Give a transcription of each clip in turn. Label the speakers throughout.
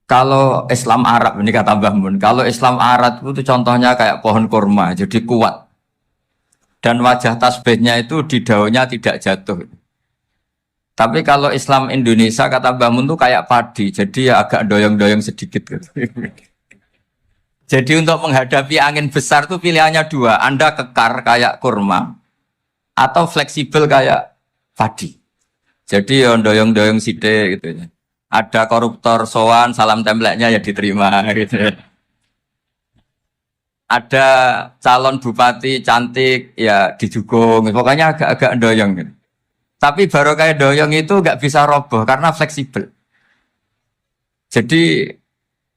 Speaker 1: Kalau Islam Arab ini kata Mbah Mun, kalau Islam Arab itu contohnya kayak pohon kurma, jadi kuat. Dan wajah tasbihnya itu di daunnya tidak jatuh. Tapi kalau Islam Indonesia kata Mbah Mun itu kayak padi, jadi ya agak doyong-doyong sedikit gitu. Jadi untuk menghadapi angin besar itu pilihannya dua, Anda kekar kayak kurma atau fleksibel kayak padi. Jadi ya doyong-doyong sithik gitu ya. Ada koruptor sowan, salam templeknya ya diterima gitu. Ada calon bupati cantik ya didukung. Pokoknya agak-agak doyong gitu. Tapi baru kayak doyong itu nggak bisa roboh karena fleksibel. Jadi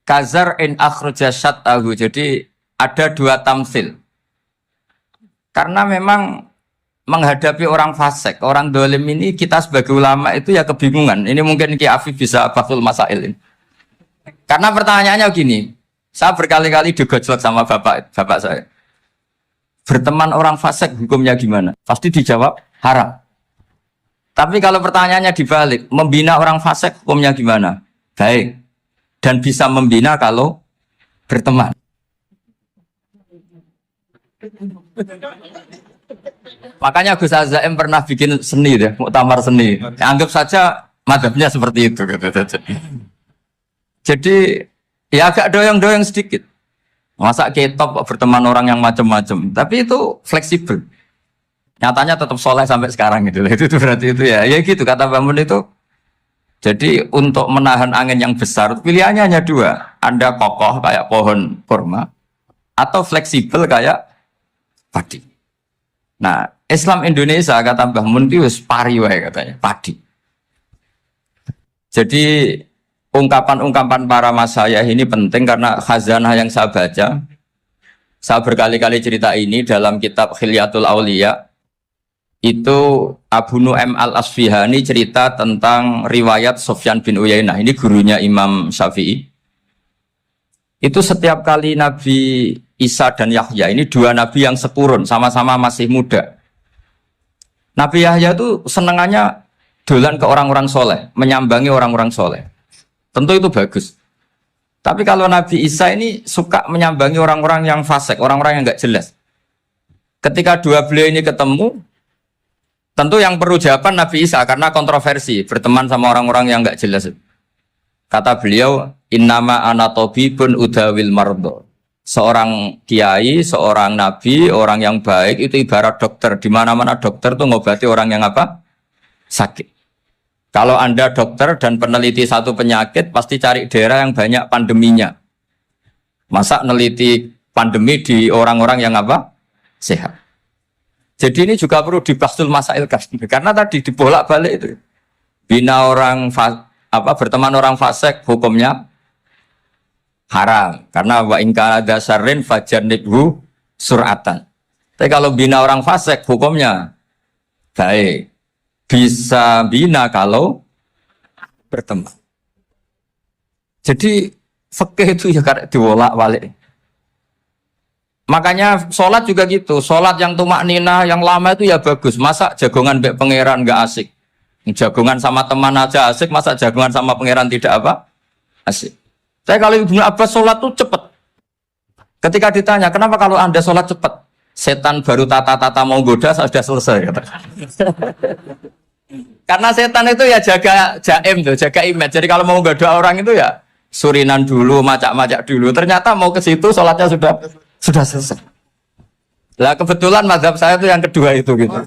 Speaker 1: kazar in akhraja syatahu. Jadi ada dua tamsil. Karena memang menghadapi orang fasik, orang dolim ini kita sebagai ulama itu ya kebingungan. Ini mungkin Ki Afif bisa bahsul masail ini. Karena pertanyaannya gini, saya berkali-kali digojlok sama bapak saya. Berteman orang fasik hukumnya gimana? Pasti dijawab haram. Tapi kalau pertanyaannya dibalik, membina orang fasik hukumnya gimana? Baik. Dan bisa membina kalau berteman. Makanya Gus Azaim pernah bikin seni deh, muktamar seni. Anggap saja madhabnya seperti itu. Jadi ya agak doyong-doyong sedikit. Masa ketop berteman orang yang macam-macam. Tapi itu fleksibel. Nyatanya tetap soleh sampai sekarang gitu. Itu berarti itu ya gitu kata Bangun itu. Jadi untuk menahan angin yang besar pilihannya hanya dua. Anda kokoh kayak pohon kurma atau fleksibel kayak padi. Nah, Islam Indonesia kata Mbah Mun itu pari wae katanya, padi. Jadi ungkapan-ungkapan para masyayikh ini penting karena khazanah yang saya baca. Saya berkali-kali cerita ini dalam kitab Khilyatul Auliya. Itu Abu Nu'aim Al-Asfihani cerita tentang riwayat Sufyan bin Uyainah. Ini gurunya Imam Syafi'i. Itu setiap kali Nabi Isa dan Yahya, ini dua nabi yang sekurun, sama-sama masih muda. Nabi Yahya itu senengannya dolan ke orang-orang soleh, menyambangi orang-orang soleh. Tentu itu bagus. Tapi kalau Nabi Isa ini suka menyambangi orang-orang yang fasik, orang-orang yang nggak jelas. Ketika dua beliau ini ketemu, tentu yang perlu jawaban Nabi Isa karena kontroversi, berteman sama orang-orang yang nggak jelas. Kata beliau, innama ana tabibun udawil mardo. Seorang kiai, seorang nabi, orang yang baik itu ibarat dokter. Di mana-mana dokter tuh ngobati orang yang apa? Sakit. Kalau Anda dokter dan peneliti satu penyakit, pasti cari daerah yang banyak pandeminya. Masa neliti pandemi di orang-orang yang apa? Sehat. Jadi ini juga perlu dibahsul masail karena tadi dibolak-balik itu. Bina orang berteman orang fasik hukumnya haram karena wa ingka dasarin fajanibhu suratan. Tapi kalau bina orang fasik hukumnya baik. Bisa bina kalau berteman. Jadi fikih itu ya karena dibolak-balik. Makanya sholat juga gitu. Sholat yang tumak nina yang lama itu ya bagus. Masa jagongan mbek pangeran nggak asik. Jagongan sama teman aja asik, masa jagongan sama pangeran tidak apa? Asik. Saya kalau Ibnu Abbas sholat tuh cepat. Ketika ditanya, kenapa kalau Anda sholat cepat? Setan baru tata-tata mau goda, sudah selesai. Kata. Karena setan itu ya jaga jaim tuh, jaga image. Jadi kalau mau goda orang itu ya surinan dulu, macak-macak dulu. Ternyata mau ke situ sholatnya sudah selesai. Lah kebetulan mazhab saya itu yang kedua itu gitu.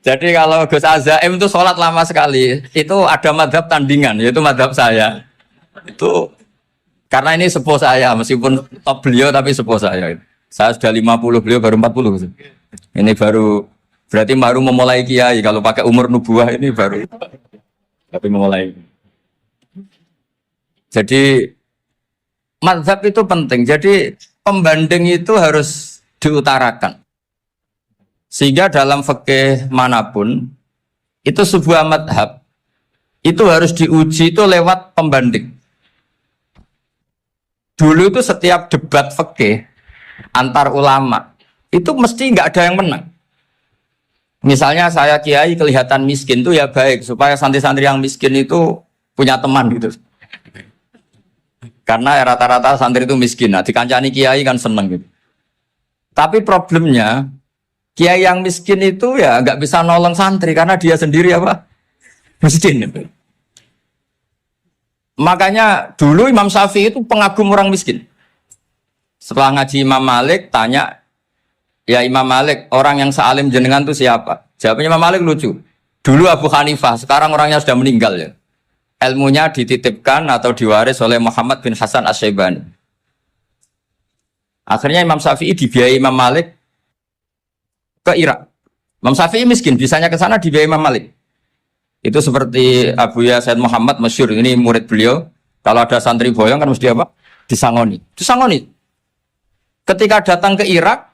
Speaker 1: Jadi kalau Gus Azaim itu sholat lama sekali, itu ada madhab tandingan, yaitu madhab saya. Itu karena ini sepuh saya, meskipun top beliau tapi sepuh saya. Saya sudah 50, beliau baru 40. Ini berarti baru memulai kiai. Kalau pakai umur nubuah ini baru tapi memulai. Jadi madhab itu penting. Jadi pembanding itu harus diutarakan. Sehingga dalam fikih manapun itu sebuah madhab itu harus diuji itu lewat pembanding. Dulu itu setiap debat fikih antar ulama itu mesti nggak ada yang menang. Misalnya saya kiai kelihatan miskin itu ya baik supaya santri-santri yang miskin itu punya teman gitu. Karena rata-rata santri itu miskin. Nah, dikancani kiai kan seneng gitu. Tapi problemnya kiai yang miskin itu ya nggak bisa nolong santri karena dia sendiri apa? Miskin gitu. Makanya dulu Imam Syafi'i itu pengagum orang miskin. Setelah ngaji Imam Malik tanya, ya Imam Malik, orang yang sealim jenengan itu siapa? Jawabnya Imam Malik lucu. Dulu Abu Hanifah, sekarang orangnya sudah meninggal ya. Ilmunya dititipkan atau diwaris oleh Muhammad bin Hasan Asy-Syaibani. Akhirnya Imam Syafi'i dibiayai Imam Malik ke Irak. Imam Syafi'i miskin, bisanya ke sana dibiayai Imam Malik. Itu seperti Abu Ya Said Muhammad masyhur, ini murid beliau. Kalau ada santri boyong kan mesti apa? Disangoni. Disangoni. Ketika datang ke Irak,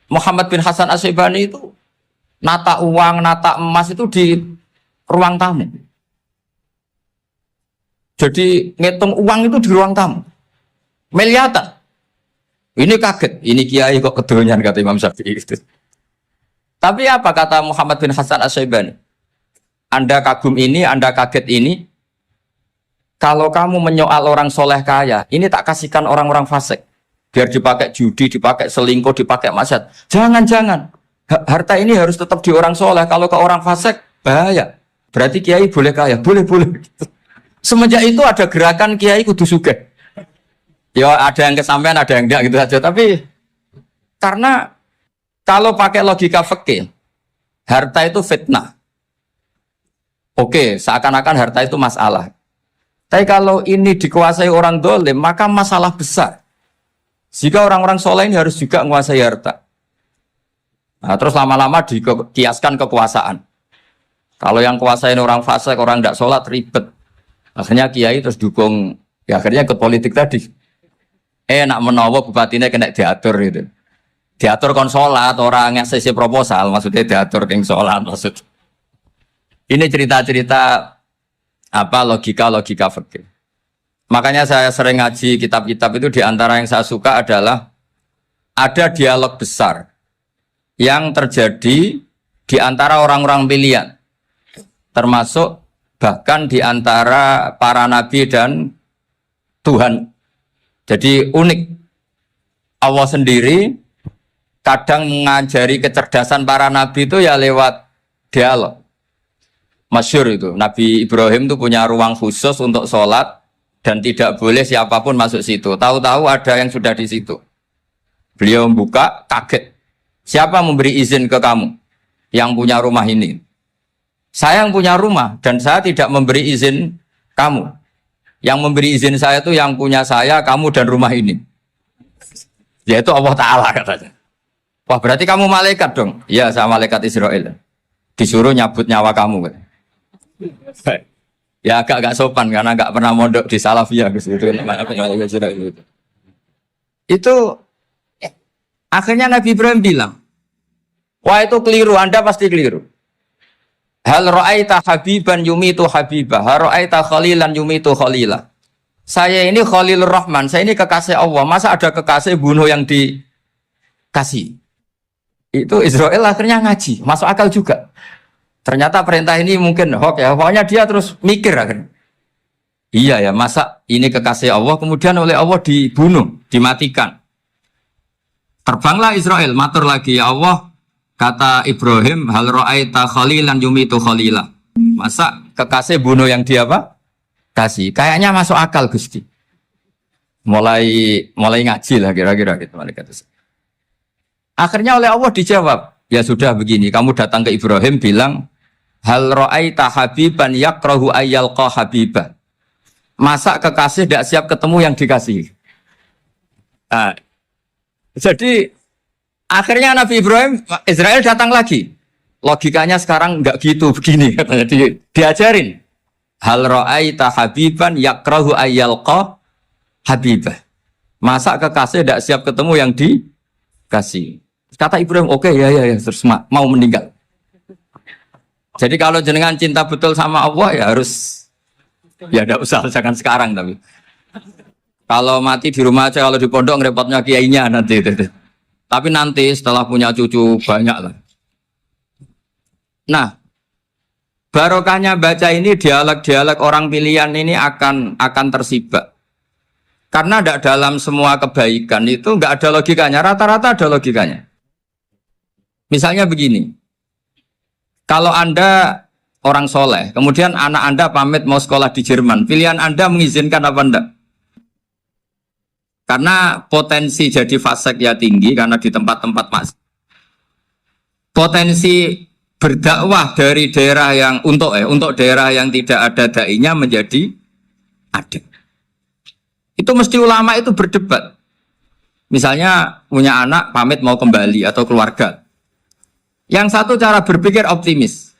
Speaker 1: Muhammad bin Hasan Asy-Syaibani itu nata uang, nata emas itu di ruang tamu. Jadi ngitung uang itu di ruang tamu. Miliatan. Ini kaget, ini kiai kok kedonyan kata Imam Syafi'i itu. Tapi apa kata Muhammad bin Hasan Asy-Syaibani? Anda kagum ini, Anda kaget ini. Kalau kamu menyoal orang soleh kaya, ini tak kasihkan orang-orang fasik. Biar dipakai judi, dipakai selingkuh, dipakai maksiat. Jangan-jangan. Harta ini harus tetap di orang soleh. Kalau ke orang fasik, bahaya. Berarti kiai boleh kaya. Boleh. Semenjak itu ada gerakan kiai kudu sugih. Ya ada yang kesampaian, ada yang enggak gitu saja. Tapi karena kalau pakai logika fikih, harta itu fitnah. Oke, seakan-akan harta itu masalah. Tapi kalau ini dikuasai orang dolim, maka masalah besar. Jika orang-orang soleh ini harus juga menguasai harta. Nah, terus lama-lama dikiaskan kekuasaan. Kalau yang kuasain orang fasik, orang tidak sholat, ribet. Akhirnya kiai terus dukung, ya akhirnya ikut politik tadi. Nak menawa bupatinya kena diatur gitu. Diatur kon sholat, orang yang sesi proposal, maksudnya diatur keng sholat maksud. Ini cerita-cerita apa logika fikih. Makanya saya sering ngaji kitab-kitab itu, diantara yang saya suka adalah ada dialog besar yang terjadi di antara orang-orang pilihan, termasuk bahkan di antara para nabi dan Tuhan. Jadi unik. Allah sendiri kadang mengajari kecerdasan para nabi itu ya lewat dialog. Masyhur itu, Nabi Ibrahim itu punya ruang khusus untuk sholat dan tidak boleh siapapun masuk situ. Tahu-tahu ada yang sudah di situ. Beliau membuka, kaget. Siapa memberi izin ke kamu yang punya rumah ini? Saya yang punya rumah dan saya tidak memberi izin kamu. Yang memberi izin saya itu yang punya saya, kamu dan rumah ini. Yaitu Allah Ta'ala katanya. Wah berarti kamu malaikat dong? Iya saya malaikat Israel. Disuruh nyabut nyawa kamu. Ya agak sopan karena agak pernah mondok di Salafiyah gitu. Itu akhirnya Nabi Ibrahim bilang, wah itu keliru, Anda pasti keliru. Hal ra'aita habiban yumitu habibah, hal ra'aita khalilan yumitu khalilah. Saya ini Khalilur Rahman, saya ini kekasih Allah. Masa ada kekasih bunuh yang dikasih? Itu Israel akhirnya ngaji, masuk akal juga. Ternyata perintah ini mungkin hoax ya. Pokoknya dia terus mikir akhirnya. Iya ya, masa ini kekasih Allah kemudian oleh Allah dibunuh, dimatikan. Terbanglah Israel, matur lagi ya Allah, kata Ibrahim, hal ra'aita khalilan yumitu khalilah. Masa kekasih bunuh yang dia apa? Kasih. Kayaknya masuk akal Gusti. Mulai ngaji lah kira-kira gitu malaikat. Akhirnya oleh Allah dijawab, ya sudah begini, kamu datang ke Ibrahim bilang, hal ra'aita habiban yakrahu ayyalqa habibah. Masa kekasih tidak siap ketemu yang dikasih. Nah, jadi akhirnya Nabi Ibrahim, Israel datang lagi. Logikanya sekarang enggak gitu begini katanya, diajarin. Hal ra'aita habiban yakrahu ayyalqa habibah. Masa kekasih tidak siap ketemu yang dikasih. Kata Ibrahim, oke, ya, terus mau meninggal. Jadi kalau jenengan cinta betul sama Allah ya harus, ya tidak usah, jangan sekarang tapi. Kalau mati di rumah aja, kalau di pondok ngerepotnya kiainya nanti. Tapi nanti setelah punya cucu banyak lah. Nah, Barokahnya baca ini dialog-dialog orang pilihan ini akan tersibak. Karena tidak dalam semua kebaikan itu nggak ada logikanya, rata-rata ada logikanya. Misalnya begini, kalau Anda orang soleh, kemudian anak Anda pamit mau sekolah di Jerman, pilihan Anda mengizinkan apa enggak? Karena potensi jadi fasik ya tinggi, karena di tempat-tempat mas. Potensi berdakwah dari daerah yang untuk daerah yang tidak ada dai-nya menjadi ada. Itu mesti ulama itu berdebat. Misalnya punya anak pamit mau kembali atau keluarga. Yang satu cara berpikir optimis.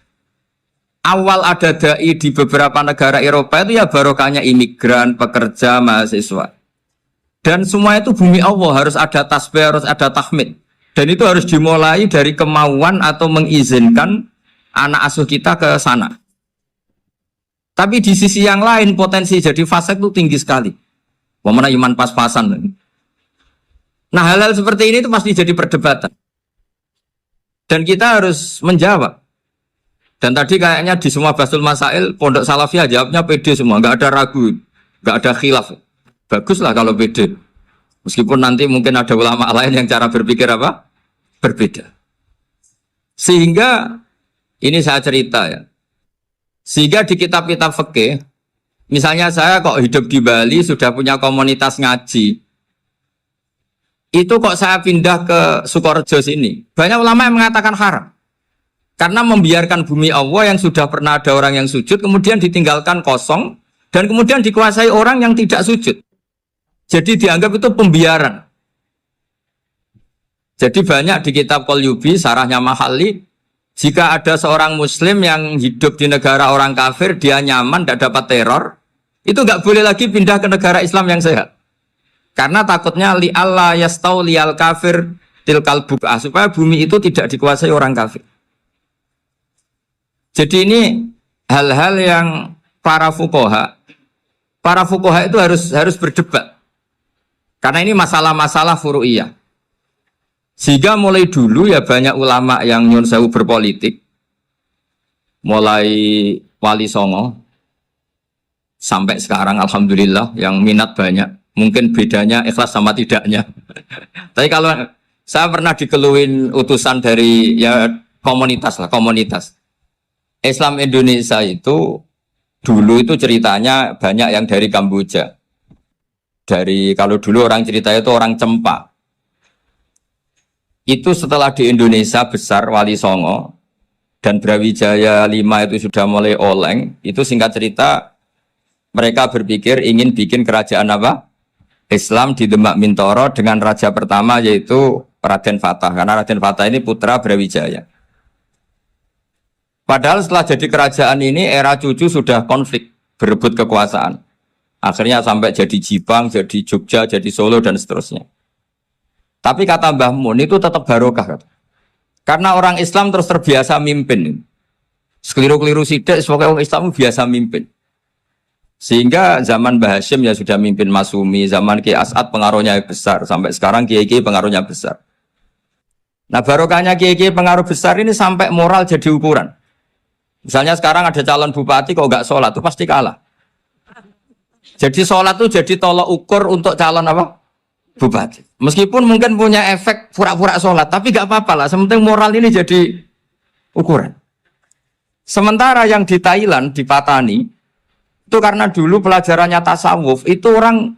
Speaker 1: Awal ada dai di beberapa negara Eropa itu ya barokahnya imigran, pekerja, mahasiswa. Dan semua itu bumi Allah, harus ada tasbih, harus ada tahmid. Dan itu harus dimulai dari kemauan atau mengizinkan anak asuh kita ke sana. Tapi di sisi yang lain potensi jadi fasik itu tinggi sekali. Pemana iman pas-pasan. Nah hal-hal seperti ini itu pasti jadi perdebatan. Dan kita harus menjawab. Dan tadi kayaknya di semua Basul Masail, Pondok Salafiyah jawabnya pede semua, nggak ada ragu, nggak ada khilaf. Baguslah kalau pede. Meskipun nanti mungkin ada ulama lain yang cara berpikir apa? Berbeda. Sehingga, ini saya cerita ya. Sehingga di kitab-kitab fikih, misalnya saya kok hidup di Bali, sudah punya komunitas ngaji. Itu kok saya pindah ke Sukorejo sini. Banyak ulama yang mengatakan haram. Karena membiarkan bumi Allah yang sudah pernah ada orang yang sujud, kemudian ditinggalkan kosong, dan kemudian dikuasai orang yang tidak sujud. Jadi dianggap itu pembiaran. Jadi banyak di kitab Qalyubi, sarahnya Mahalli, jika ada seorang muslim yang hidup di negara orang kafir, dia nyaman, tidak dapat teror, itu nggak boleh lagi pindah ke negara Islam yang sehat. Karena takutnya li'alla yastau liyal kafir tilkal buk'ah, supaya bumi itu tidak dikuasai orang kafir. Jadi ini hal-hal yang para fuqaha itu harus berdebat. Karena ini masalah-masalah furu'iyah. Sehingga mulai dulu ya banyak ulama yang nyun sewu berpolitik. Mulai Wali Songo sampai sekarang alhamdulillah yang minat banyak. Mungkin bedanya ikhlas sama tidaknya. Tapi kalau saya pernah dikeluhin utusan dari ya komunitas. Islam Indonesia itu dulu itu ceritanya banyak yang dari Kamboja. Kalau dulu orang cerita itu orang Cempa. Itu setelah di Indonesia besar Wali Songo dan Brawijaya 5 itu sudah mulai oleng. Itu singkat cerita mereka berpikir ingin bikin kerajaan apa? Islam di Demak Mintoro dengan raja pertama yaitu Raden Fatah. Karena Raden Fatah ini putra Brawijaya. Padahal setelah jadi kerajaan ini era cucu sudah konflik, berebut kekuasaan. Akhirnya sampai jadi Jipang, jadi Jogja, jadi Solo dan seterusnya. Tapi kata Mbah Mun itu tetap barokah. Karena orang Islam terus terbiasa mimpin. Sekeliru-keliru sidik, sebagai orang Islam biasa mimpin. Sehingga zaman Mbah Hashim ya sudah mimpin Masumi, zaman Ki As'ad pengaruhnya besar, sampai sekarang Kiai pengaruhnya besar. Nah barokahnya Kiai pengaruh besar ini sampai moral jadi ukuran. Misalnya sekarang ada calon bupati kok nggak sholat, itu pasti kalah. Jadi sholat itu jadi tolok ukur untuk calon apa? Bupati. Meskipun mungkin punya efek pura-pura sholat, tapi nggak apa-apa lah. Sementing moral ini jadi ukuran. Sementara yang di Thailand, di Patani, itu karena dulu pelajarannya tasawuf, itu orang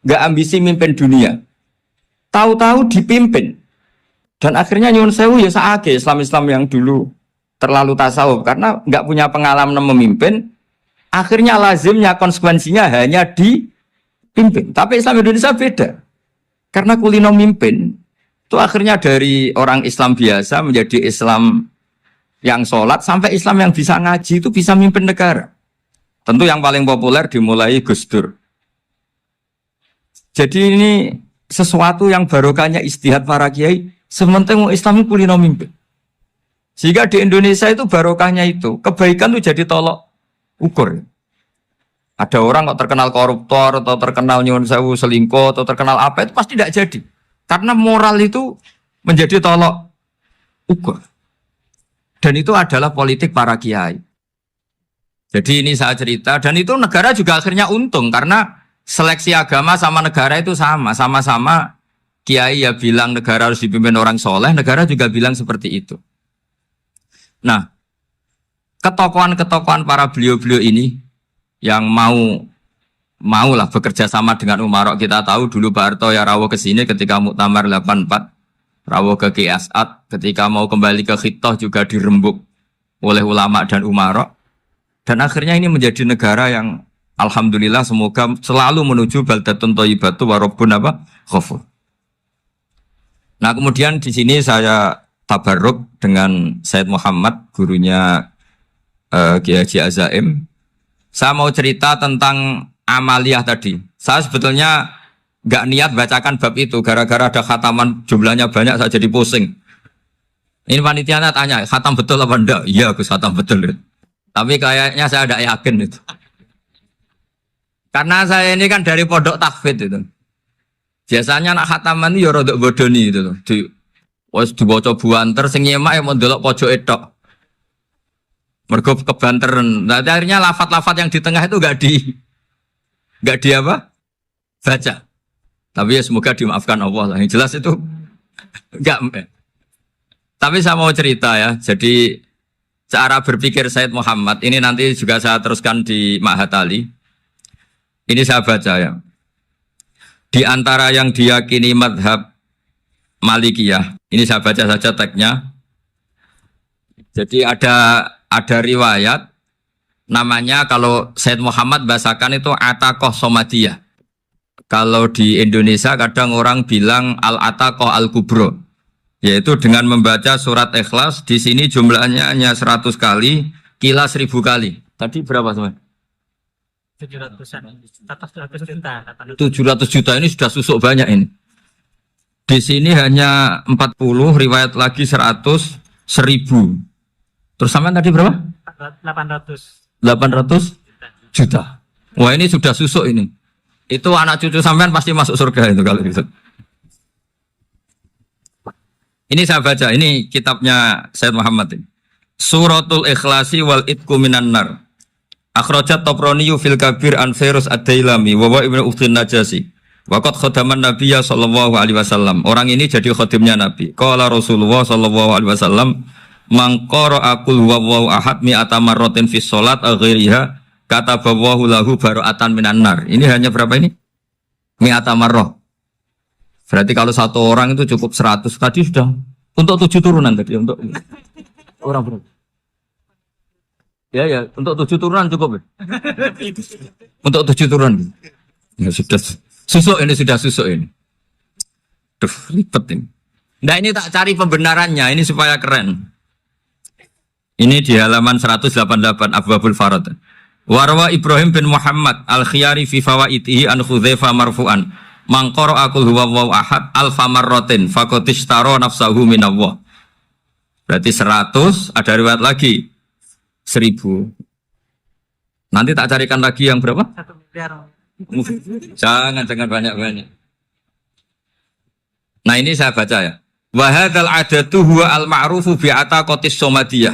Speaker 1: nggak ambisi mimpin dunia. Tahu-tahu dipimpin. Dan akhirnya nyuwun sewu ya saake Islam-Islam yang dulu terlalu tasawuf karena nggak punya pengalaman memimpin, akhirnya lazimnya konsekuensinya hanya dipimpin. Tapi Islam Indonesia beda, karena kulino mimpin itu akhirnya dari orang Islam biasa menjadi Islam yang sholat sampai Islam yang bisa ngaji itu bisa mimpin negara. Tentu yang paling populer dimulai Gus Dur. Jadi ini sesuatu yang barokahnya istihad para kiai, sementing Islam itu kulino mimpin. Sehingga di Indonesia itu barokahnya itu, kebaikan itu jadi tolok ukur. Ada orang kok terkenal koruptor, atau terkenal nyuwun sewu selingkuh, atau terkenal apa, itu pasti tidak jadi. Karena moral itu menjadi tolok ukur. Dan itu adalah politik para kiai. Jadi ini saya cerita, dan itu negara juga akhirnya untung karena seleksi agama sama negara itu sama-sama kiai ya bilang negara harus dipimpin orang soleh, negara juga bilang seperti itu. Nah, ketokohan-ketokohan para beliau-beliau ini yang mau lah bekerja sama dengan umarok. Kita tahu dulu Pak Harto ya rawuh ke sini ketika Muktamar 84, rawuh ke Ki As'ad, ketika mau kembali ke Khittah juga dirembuk oleh ulama dan umarok. Dan akhirnya ini menjadi negara yang alhamdulillah semoga selalu menuju baldatun thayyibatu wa rabbun ghafur. Nah, kemudian di sini saya tabarruk dengan Said Muhammad, gurunya Kiai Haji Azaim. Saya mau cerita tentang amaliyah tadi. Saya sebetulnya nggak niat bacakan bab itu, gara-gara ada khataman jumlahnya banyak saya jadi pusing. Ini panitianya tanya, khatam betul apa enggak? Iya, Gus, khatam betul. Tapi kayaknya saya tidak yakin itu. Karena saya ini kan dari pondok tahfidz itu. Biasanya anak khataman itu ya rada bodoni itu. Wes dibaca buanter sing nyemak ya mau ndelok pojok etok. Mergo kebanteran. Nah, akhirnya lafat-lafat yang di tengah itu enggak di apa? Baca. Tapi ya semoga dimaafkan Allah lah. Yang jelas itu enggak. Tapi saya mau cerita ya. Jadi cara berpikir Said Muhammad ini nanti juga saya teruskan di Ma'had Ali. Ini saya baca ya. Di antara yang diyakini madhab Malikiyah, ini saya baca saja teksnya. Jadi ada riwayat namanya, kalau Said Muhammad bahasakan itu Ataqoh Somadiyah. Kalau di Indonesia kadang orang bilang Al-Ataqoh Al-Kubro, yaitu dengan membaca surat Ikhlas. Di sini jumlahnya hanya 100 kali, kila 1000 kali. Tadi berapa teman? 700 juta ini sudah susuk banyak ini. Di sini hanya 40, riwayat lagi 100, 1000. Terus sampai tadi berapa? 800 juta. Wah, ini sudah susuk ini. Itu anak cucu sampean pasti masuk surga itu kalau gitu. Ini saya baca, ini kitabnya Said Muhammad ini. Suratul Ikhlasi wal Itqu minan nar. Akhrajat Tabrani fil Kabir an Fairuz ad-Dailami wa Ibnu Ukhtin Najasi. Waqad khadaman Nabiyya sallallahu alaihi wasallam. Orang ini jadi khadimnya Nabi. Qala Rasulullah sallallahu alaihi wasallam, "Man qara'a qul huwallahu ahad mi'ata marratin fi shalat ghairiha katabawahu lahu bara'atan minan nar." Ini hanya berapa ini? Mi'ata marrah. Berarti kalau satu orang itu cukup 100. Tadi sudah untuk 7 turunan tadi, untuk orang berapa? Ya, untuk 7 turunan cukup ya? Untuk 7 turunan. Ya sudah. Susuk ini sudah susuk ini. Duh, ribet ini. Nah, ini tak cari pembenarannya, ini supaya keren. Ini di halaman 188 Abwabul Farad. Warwa Ibrahim bin Muhammad al-Khiyari fi fawaitihi an Hudzaifah marfu'an. Man qara'a qul huwallahu ahad alfa marratin faqad ishtara nafsahu minallah. Berarti 100, ada riwayat lagi 1000. Nanti tak carikan lagi yang berapa? 1 miliar. Jangan banyak-banyak. Nah, ini saya baca ya. Wa hadzal adatu huwa al-ma'rufu bi ataqatis somadiyah.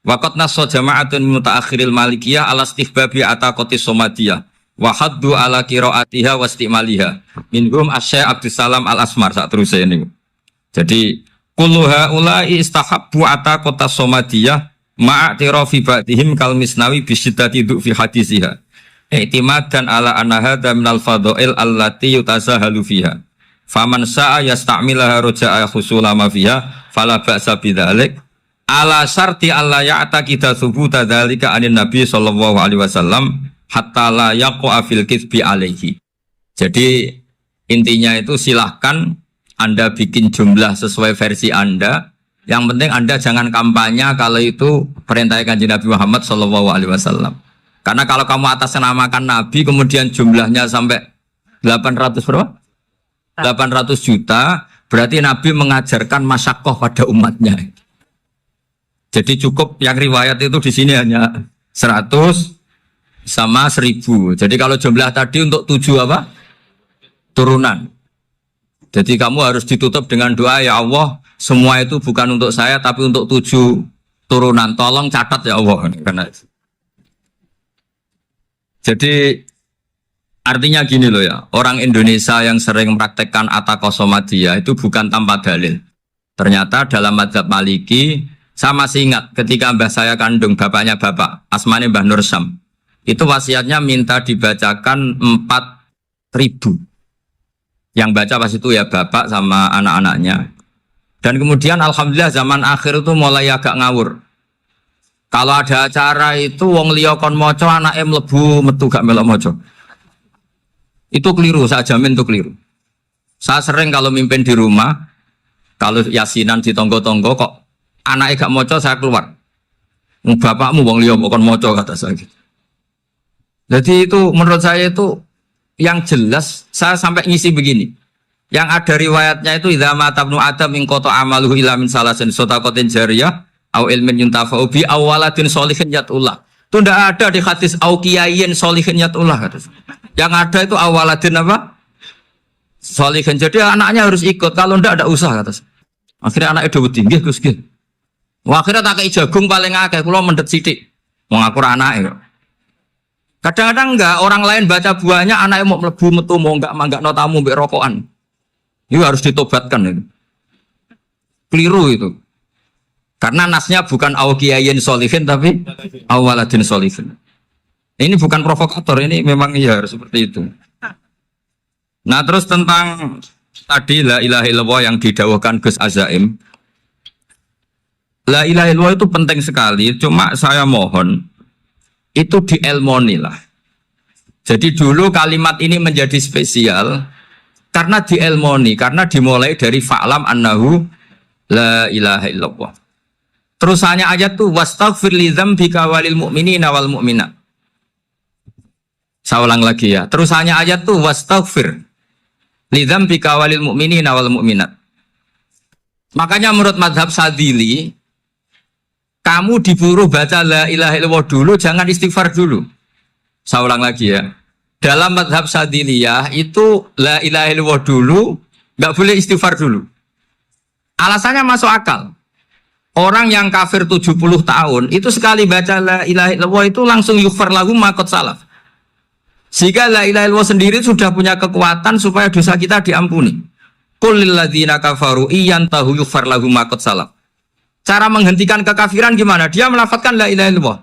Speaker 1: Wa qad nassa jama'atun min mutaakhiril malikiyah ala istihbabi ataqatis somadiyah. Wa haddu ala qiraatiha wa istimaliha. Minhum Asy-Syaikh Abdus Salam Al-Asmar sak terus ini. Jadi kullu haula'i istahabbu ataqatas somadiyah ma'atirafi ba'dihim kal Misnawi bi syiddati fi hadisiha. I'timadan ala anna hadza minal fadha'il allati yutasahalu fiha. Faman sa'a yasta'milaha raja'a husula ma fiha fala ba'sa bidzalik. Ala syarti alla ya'taqida thubuta dzalika anin nabi sallallahu alaihi wasallam hatta la yaqa fil kitsbi alaihi. Jadi intinya itu silahkan Anda bikin jumlah sesuai versi Anda. Yang penting Anda jangan kampanye kalau itu perintah Kanjeng Nabi Muhammad sallallahu alaihi wasallam. Karena kalau kamu atasnamakan Nabi kemudian jumlahnya sampai 800 berapa? 800 juta, berarti Nabi mengajarkan masyakoh pada umatnya. Jadi cukup yang riwayat itu di sini hanya 100 sama 1000. Jadi kalau jumlah tadi untuk 7 apa? Turunan. Jadi kamu harus ditutup dengan doa, ya Allah, semua itu bukan untuk saya tapi untuk 7 turunan. Tolong catat ya Allah. Karena Jadi artinya gini loh ya, orang Indonesia yang sering mempraktekkan atakosomadiyah itu bukan tanpa dalil. Ternyata dalam mazhab Maliki, saya masih ingat ketika mbah saya kandung, bapaknya bapak, asmane Mbah Nur Syam, itu wasiatnya minta dibacakan 4.000. Yang baca pas itu ya bapak sama anak-anaknya. Dan kemudian alhamdulillah zaman akhir itu mulai agak ngawur. Kalau ada acara itu wong liya kon maca anake mlebu metu gak melok maca. Itu keliru, saya jamin itu keliru. Saya sering kalau mimpin di rumah, kalau yasinan di tonggo-tonggo kok anaknya gak maca saya keluar. Bapakmu wong liya kok kon maca kata saya gitu. Jadi itu menurut saya itu yang jelas saya sampai ngisi begini. Yang ada riwayatnya itu idza mata ibnu adam min qata amaluhu illa min salasin shadaqatin jariyah au ilmin yuntafa'u bi aw waladin sholihin yatullah. Itu tidak ada di hadis au kiyayin sholihin yatullah. Yang ada itu awaladin apa? Sholihin. Jadi anaknya harus ikut. Kalau tidak ada usah kata. Akhirnya anaknya udah tinggi Gus nggih. Wah, akhirnya tak kei jagung paling akeh kula mendet sithik. Wong aku ora anake. Kadang-kadang enggak, orang lain baca buahnya, anaknya mau mlebu metu mau enggak manggakno tamu mbek rokokan. Itu harus ditobatkan itu. Keliru itu. Karena nasnya bukan awkiyayin solihin tapi awaladin solihin. Ini bukan provokator, ini memang ya harus seperti itu. Nah, terus tentang tadi la ilaha illallah yang didawahkan Gus Azaim. La ilaha illallah itu penting sekali, cuma saya mohon itu dielmoni lah. Jadi dulu kalimat ini menjadi spesial karena dielmoni, karena dimulai dari fa'lam annahu la ilaha illallah. Terusannya ayat tuh wastaghfir li dzambika walil mu'minina wal mu'minat. Saya ulang lagi ya. Terusannya ayat tuh wastaghfir li dzambika walil mu'minina wal mu'minat. Makanya menurut mazhab Sadili, kamu diburu baca la ilaha illallah dulu, jangan istighfar dulu. Saya ulang lagi ya. Dalam mazhab Sadiliyah itu la ilaha illallah dulu, nggak boleh istighfar dulu. Alasannya masuk akal. Orang yang kafir 70 tahun, itu sekali baca la ilaha illallah itu langsung yughfar lahu ma qad salaf. Sehingga la ilaha illallah sendiri sudah punya kekuatan supaya dosa kita diampuni. Qul lil ladzina kafaru iyantahu yughfar lahu ma qad salaf. Cara menghentikan kekafiran gimana? Dia melafadzkan la ilaha illallah.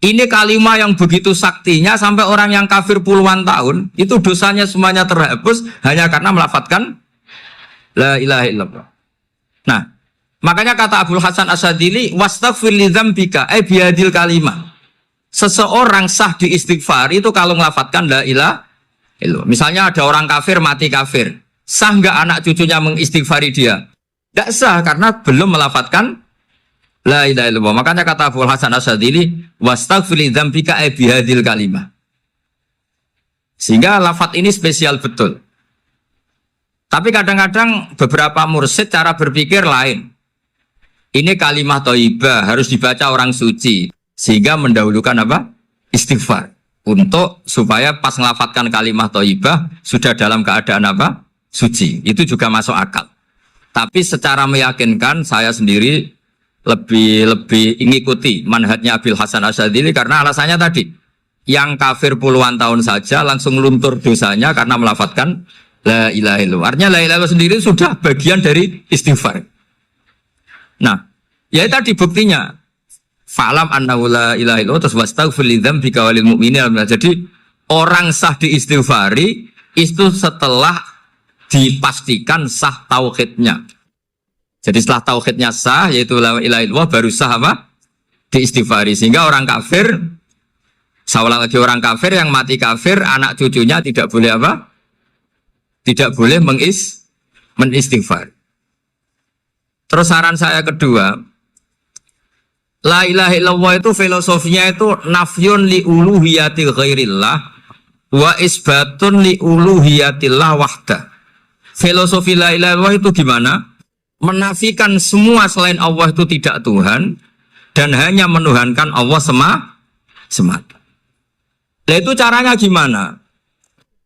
Speaker 1: Ini kalimat yang begitu saktinya sampai orang yang kafir puluhan tahun itu dosanya semuanya terhapus hanya karena melafadzkan la ilaha illallah. Nah, makanya kata Abdul Hasan Asyadili wastaghfir li dzambika ay bihadil kalimah. Seseorang sah di istighfar itu kalau melafadzkan la ilaha illallah. Misalnya ada orang kafir mati kafir. Sah enggak anak cucunya mengistighfari dia? Tidak sah karena belum melafadzkan la ilaha illallah. Makanya kata Abu Hasan Asyadili wastaghfir li dzambika ay bihadil kalimah. Sehingga lafadz ini spesial betul. Tapi kadang-kadang beberapa mursyid cara berpikir lain. Ini kalimat thayyibah harus dibaca orang suci sehingga mendahulukan apa? Istighfar. Untuk supaya pas ngelafadzkan kalimat thayyibah sudah dalam keadaan apa? Suci. Itu juga masuk akal. Tapi secara meyakinkan saya sendiri lebih mengikuti manhajnya Abil Hasan Asyadili karena alasannya tadi yang kafir puluhan tahun saja langsung luntur dosanya karena melafadzkan la ilaha illallah. Artinya la ilaha illallah sendiri sudah bagian dari istighfar. Nah, ya tadi buktinya fa'lam annahu la ilaha illallah terus wastaghfir li dzambika walil mu'minina. Jadi orang sah diistighfari itu setelah dipastikan sah tauhidnya. Jadi setelah tauhidnya sah yaitu la ilaha illallah baru sah apa? Diistighfari. Sehingga orang kafir, saya ulang lagi, orang kafir yang mati kafir anak cucunya tidak boleh apa? Tidak boleh menistighfar. Terus saran saya kedua, la ilaha illallah itu filosofinya itu nafyun li uluhiyati ghairillah wa isbatun li uluhiyatillah wahdah. Filosofi la ilaha illallah itu gimana? Menafikan semua selain Allah itu tidak Tuhan dan hanya menuhankan Allah semata. Nah itu caranya gimana?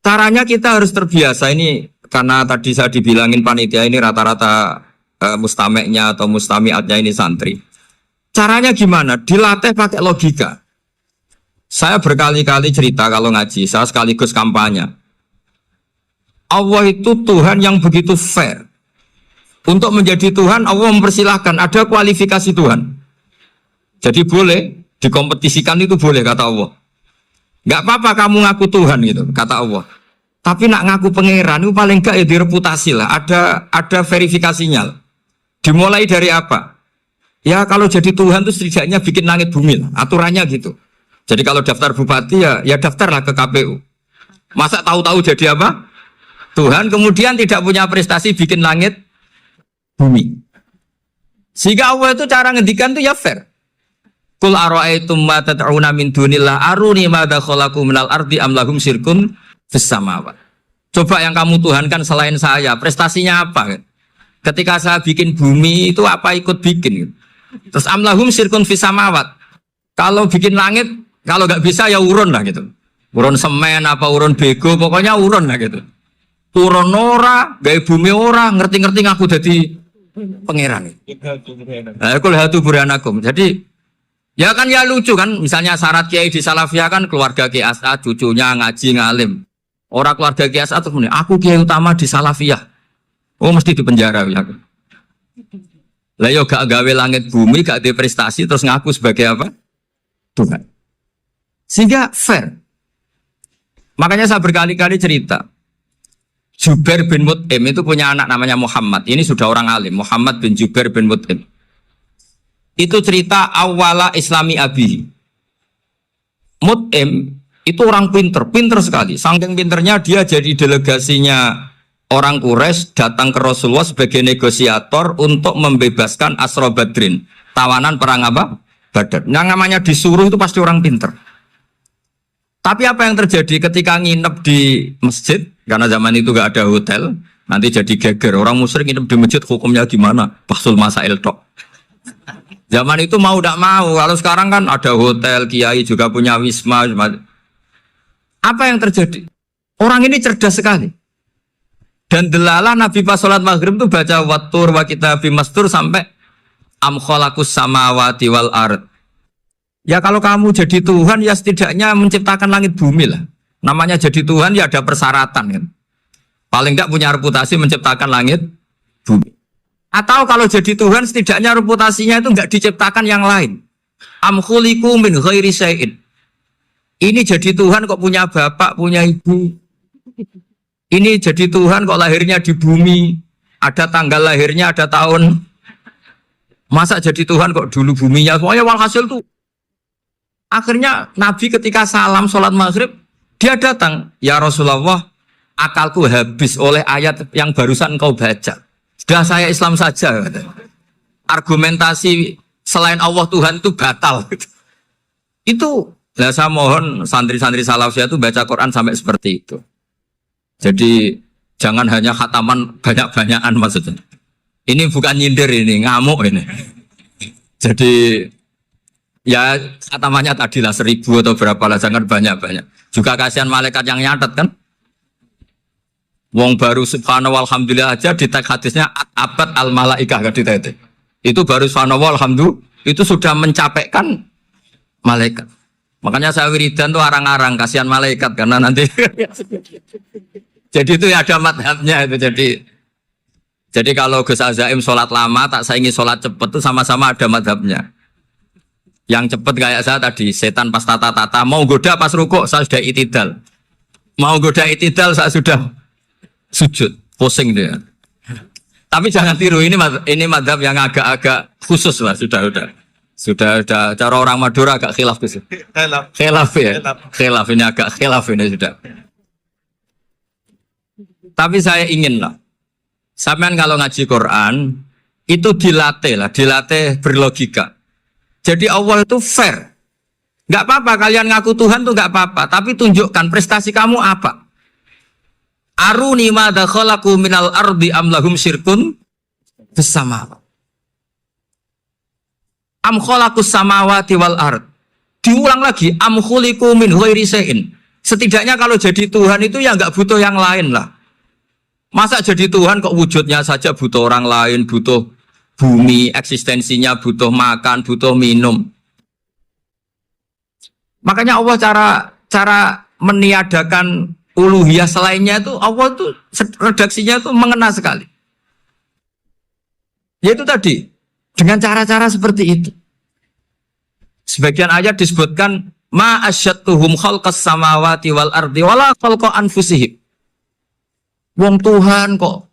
Speaker 1: Caranya kita harus terbiasa ini karena tadi saya dibilangin panitia ini rata-rata mustameknya atau mustamiatnya ini santri. Caranya gimana? Dilatih pakai logika. Saya berkali-kali cerita kalau ngaji, saya sekaligus kampanye. Allah itu Tuhan yang begitu fair. Untuk menjadi Tuhan, Allah mempersilahkan, ada kualifikasi Tuhan. Jadi boleh, dikompetisikan itu boleh, kata Allah. Nggak apa-apa kamu ngaku Tuhan gitu, kata Allah. Tapi nak ngaku pangeran itu paling nggak ya direputasi lah, ada verifikasinya. Dimulai dari apa? Ya kalau jadi Tuhan itu setidaknya bikin langit bumi lah, aturannya gitu. Jadi kalau daftar bupati ya daftarlah ke KPU. Masa tahu-tahu jadi apa? Tuhan kemudian tidak punya prestasi bikin langit bumi. Sehingga Allah itu cara ngendikan itu ya fair. Qul ara'aytum ma tad'una min dunillah aruni madza khalaqu minal ardi am lahum syirkun fis samawat. Coba yang kamu tuhankan selain saya, prestasinya apa? Ketika saya bikin bumi itu apa ikut bikin? Terus am lahum syirkun fis samawat. Kalau bikin langit, kalau nggak bisa ya urun lah gitu. Urun semen apa urun bego, pokoknya urun lah gitu. Urun ora, gawe bumi ora, ngerti-ngerti ngaku jadi pangeran. Kul hatu burhanakum. Jadi ya kan ya lucu kan, misalnya syarat kiai di Salafiyah kan keluarga Kiai As'ad, cucunya ngaji ngalim. Orang keluarga Kiai As'ad tuh aku kiai utama di Salafiyah. Oh mesti di penjara ya. Lah yo gak gawe langit bumi, gak ada prestasi terus ngaku sebagai apa? Tuhan. Sehingga fair. Makanya saya berkali-kali cerita. Jubair bin Mut'im itu punya anak namanya Muhammad. Ini sudah orang alim, Muhammad bin Jubair bin Mut'im. Itu cerita awala Islami Abi. Mut'im itu orang pinter sekali. Saking pinternya dia jadi delegasinya orang Quraisy datang ke Rasulullah sebagai negosiator untuk membebaskan Asra Badrin, tawanan perang apa? Badar. Yang namanya disuruh itu pasti orang pinter. Tapi apa yang terjadi ketika nginep di masjid? Karena zaman itu gak ada hotel, nanti jadi geger. Orang musyrik nginep di masjid hukumnya gimana? Bahsul masail tok. Zaman itu mau tidak mau. Kalau sekarang kan ada hotel, kiai juga punya wisma. Apa yang terjadi? Orang ini cerdas sekali. Dan delalah Nabi pas sholat maghrib itu baca wattur wa kitabim mastur sampai am khalaqus samawati wal ard. Ya kalau kamu jadi Tuhan ya setidaknya menciptakan langit bumi lah. Namanya jadi Tuhan ya ada persyaratan kan. Paling enggak punya reputasi menciptakan langit bumi. Atau kalau jadi Tuhan setidaknya reputasinya itu enggak diciptakan yang lain. Am khuliqu min ghairi syai'in. Ini jadi Tuhan kok punya bapak, punya ibu. Ini jadi Tuhan kok lahirnya di bumi. Ada tanggal lahirnya, ada tahun. Masa jadi Tuhan kok dulu buminya. Pokoknya walhasil tuh. Akhirnya Nabi ketika salam sholat maghrib, dia datang. Ya Rasulullah, akalku habis oleh ayat yang barusan kau baca. Sudah saya Islam saja. Argumentasi selain Allah Tuhan itu batal. Itu, nah saya mohon santri-santri Salafiyah itu baca Quran sampai seperti itu. Jadi jangan hanya khataman banyak-banyakan maksudnya. Ini bukan nyindir ini, ngamuk ini. Jadi ya khatamannya tadilah 1000 atau berapa lah, jangan banyak-banyak. Juga kasihan malaikat yang nyatet kan. Wong baru subhanallah alhamdulillah aja di teks hadisnya abad al malaikah kan ditete. Itu baru subhanallah alhamdulillah itu sudah mencapaikan malaikat. Makanya saya wiridan tuh arang-arang kasihan malaikat karena nanti jadi itu ya ada madhabnya itu jadi kalau Gus Azaim sholat lama tak saingi sholat cepet itu sama-sama ada madhabnya. Yang cepet kayak saya tadi setan pas tata-tata mau goda pas rukuk saya sudah itidal, mau goda itidal saya sudah sujud pusing dia. Tapi jangan tiru ini madhab yang agak-agak khusus lah sudah cara orang Madura agak khilaf itu. Khilaf ya. Khilaf ini agak khilaf ini sudah. Tapi saya ingin lah, sampean kalau ngaji Quran itu dilatih berlogika. Jadi Allah itu fair. Nggak apa-apa kalian ngaku Tuhan tuh nggak apa-apa, tapi tunjukkan prestasi kamu apa. Aruni madza khalaqu minal ardi am lahum syirkun fis sama. Am khalaqus samawati wal ard. Diulang lagi am khuliqu min ghairi syai'in. Setidaknya kalau jadi Tuhan itu ya nggak butuh yang lain lah. Masa jadi Tuhan kok wujudnya saja butuh orang lain, butuh bumi, eksistensinya butuh makan, butuh minum. Makanya Allah cara meniadakan uluhiyah selainnya itu Allah itu redaksinya itu mengena sekali. Yaitu tadi dengan cara-cara seperti itu. Sebagian ayat disebutkan ma asyattuhum khalqas samawati wal ardi wala khalqa anfusihim. Wong Tuhan kok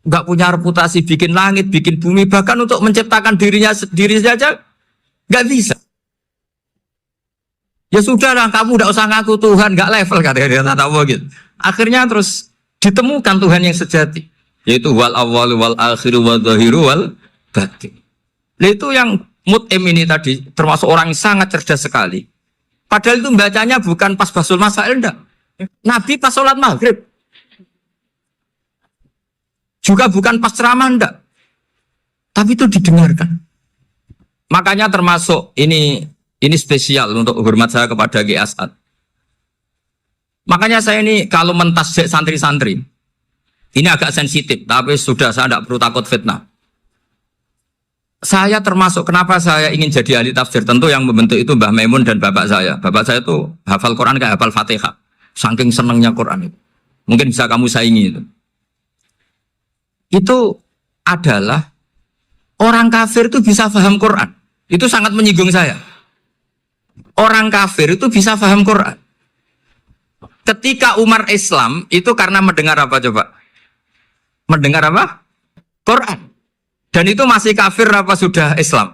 Speaker 1: enggak punya reputasi bikin langit, bikin bumi, bahkan untuk menciptakan dirinya sendiri saja enggak bisa. Ya sudahlah, kamu enggak usah ngaku Tuhan, enggak level katanya dia tahu gitu. Akhirnya terus ditemukan Tuhan yang sejati, yaitu wal awwalu wal akhiru wal zahiru wal batin. Nah, itu yang Mut'im ini tadi termasuk orang yang sangat cerdas sekali. Padahal itu bacanya bukan pas basul masail, enggak. Nabi pas sholat maghrib. Juga bukan pas ceramah, enggak. Tapi itu didengarkan. Makanya termasuk ini spesial untuk hormat saya kepada Ki As'ad. Makanya saya ini kalau mentasjek santri-santri, ini agak sensitif, tapi sudah saya tidak perlu takut fitnah. Saya termasuk kenapa saya ingin jadi ahli tafsir, tentu yang membentuk itu Mbah Maimun dan bapak saya. Bapak saya itu hafal Quran kayak hafal Fatihah. Saking senangnya Quran itu. Mungkin bisa kamu saingi itu. Itu adalah orang kafir itu bisa paham Quran. Itu sangat menyinggung saya. Orang kafir itu bisa paham Quran. Ketika Umar Islam itu karena mendengar apa coba? Mendengar apa? Quran. Dan itu masih kafir apa sudah Islam?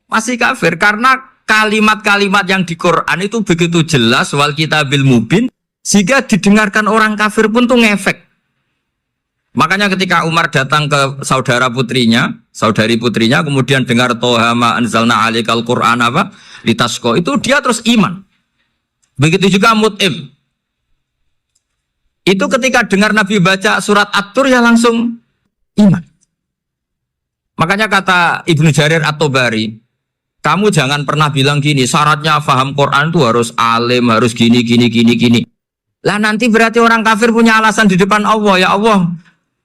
Speaker 1: Masih kafir karena kalimat-kalimat yang di Quran itu begitu jelas wal kitabil mubin sehingga didengarkan orang kafir pun tuh ngefek. Makanya ketika Umar datang ke saudari putrinya, kemudian dengar Toha ma anzalna alaikal Qur'an apa? Litasqa, itu dia terus iman. Begitu juga Mut'im. Itu ketika dengar Nabi baca surat At-Tur ya langsung iman. Makanya kata Ibnu Jarir At-Tabari, kamu jangan pernah bilang gini, syaratnya paham Quran itu harus alim, harus gini. Lah nanti berarti orang kafir punya alasan di depan Allah, ya Allah,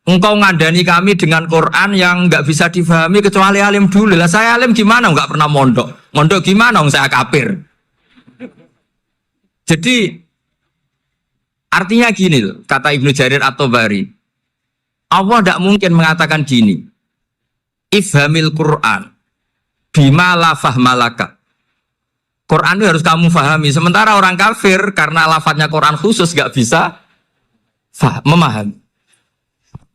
Speaker 1: engkau ngandani kami dengan Quran yang nggak bisa difahami kecuali alim dulu. Lah saya alim gimana? Nggak pernah mondok. Mondok gimana? Saya kafir. Jadi artinya gini loh, kata Ibnu Jarir At-Tabari, Allah tidak mungkin mengatakan gini, ifhamil Quran bima la fahmalaka. Quran itu harus kamu fahami. Sementara orang kafir karena lafadznya Quran khusus nggak bisa memahami.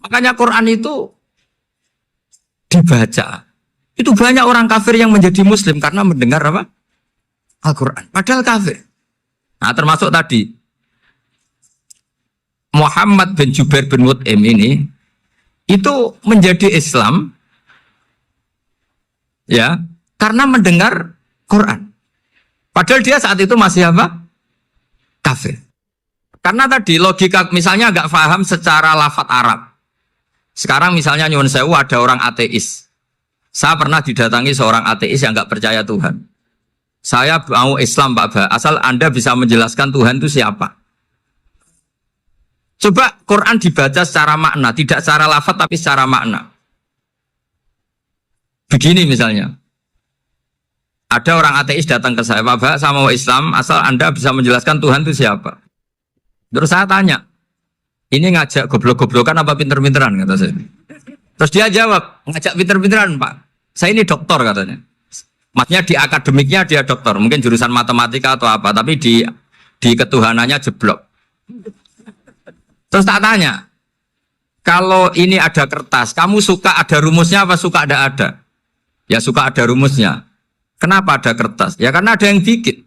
Speaker 1: Makanya Quran itu dibaca. Itu banyak orang kafir yang menjadi muslim karena mendengar apa? Al-Quran. Padahal kafir. Nah termasuk tadi Muhammad bin Jubair bin Mut'im ini itu menjadi Islam ya karena mendengar Quran. Padahal dia saat itu masih apa? Kafir. Karena tadi logika misalnya nggak paham secara lafadz Arab. Sekarang misalnya nyuwun sewu ada orang ateis. Saya pernah didatangi seorang ateis yang nggak percaya Tuhan. Saya mau Islam Pak Ba, asal Anda bisa menjelaskan Tuhan itu siapa. Coba Quran dibaca secara makna, tidak secara lafadz tapi secara makna. Begini misalnya, ada orang ateis datang ke saya, Pak Ba, saya mau Islam, asal Anda bisa menjelaskan Tuhan itu siapa. Terus saya tanya, ini ngajak goblok-goblokan apa pinter-pinteran, kata saya. Terus dia jawab, ngajak pinter-pinteran Pak, saya ini doktor katanya. Maksudnya di akademiknya dia doktor, mungkin jurusan matematika atau apa, tapi di ketuhanannya jeblok. Terus tak tanya, kalau ini ada kertas, kamu suka ada rumusnya apa suka ada? Ya suka ada rumusnya. Kenapa ada kertas? Ya karena ada yang bikin.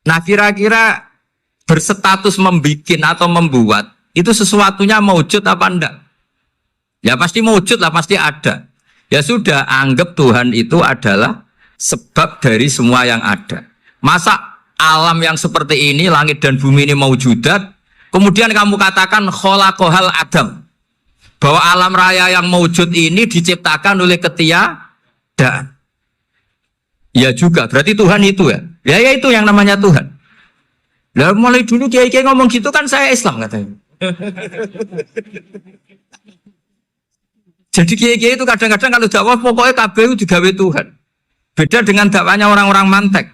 Speaker 1: Nah kira-kira berstatus membikin atau membuat, itu sesuatunya mewujud apa enggak? Ya pasti mewujud lah, pasti ada. Ya sudah, anggap Tuhan itu adalah sebab dari semua yang ada. Masa alam yang seperti ini, langit dan bumi ini mewujudat, kemudian kamu katakan kholaqohal adam, bahwa alam raya yang mewujud ini diciptakan oleh ketiadaan. Ya juga, berarti Tuhan itu ya. Ya itu yang namanya Tuhan. Lah mulai dulu kiai-kiai ngomong gitu kan saya Islam katanya. Jadi kiai-kiai itu kadang-kadang kalau dakwah pokoknya kabeh digawe Tuhan. Beda dengan dakwanya orang-orang mantek.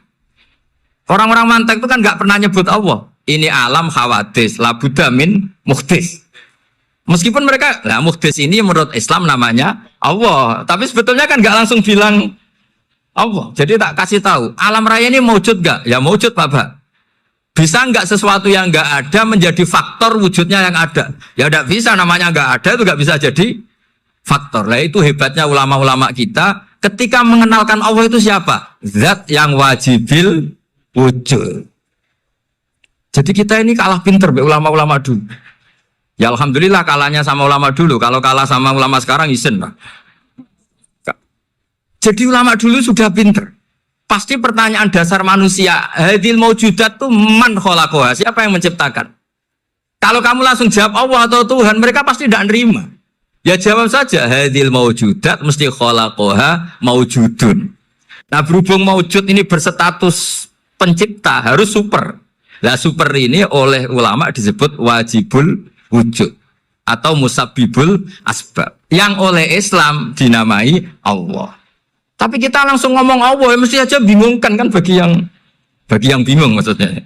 Speaker 1: Orang-orang mantek itu kan nggak pernah nyebut Allah. Ini alam hawadis, labudamin muhdis. Meskipun mereka, nah muhdis ini menurut Islam namanya Allah. Tapi sebetulnya kan nggak langsung bilang Allah. Jadi tak kasih tahu, alam raya ini mewujud nggak? Ya mewujud Bapak. Bisa nggak sesuatu yang nggak ada menjadi faktor wujudnya yang ada? Ya nggak bisa, namanya nggak ada itu nggak bisa jadi faktor. Nah itu hebatnya ulama-ulama kita ketika mengenalkan Allah itu siapa? Zat yang wajibil wujud. Jadi kita ini kalah pinter be ulama-ulama dulu. Ya alhamdulillah kalahnya sama ulama dulu. Kalau kalah sama ulama sekarang isen lah. Jadi ulama dulu sudah pinter. Pasti pertanyaan dasar manusia, hadil maujudat itu man khalaqaha, siapa yang menciptakan? Kalau kamu langsung jawab Allah atau Tuhan, mereka pasti tidak nerima. Ya jawab saja, hadil maujudat mesti khalaqaha maujudun. Nah berhubung maujud ini berstatus pencipta, harus super. Nah super ini oleh ulama disebut wajibul wujud atau musabbibul asbab. Yang oleh Islam dinamai Allah. Tapi kita langsung ngomong Allah, ya mesti aja bingungkan kan bagi yang bingung maksudnya.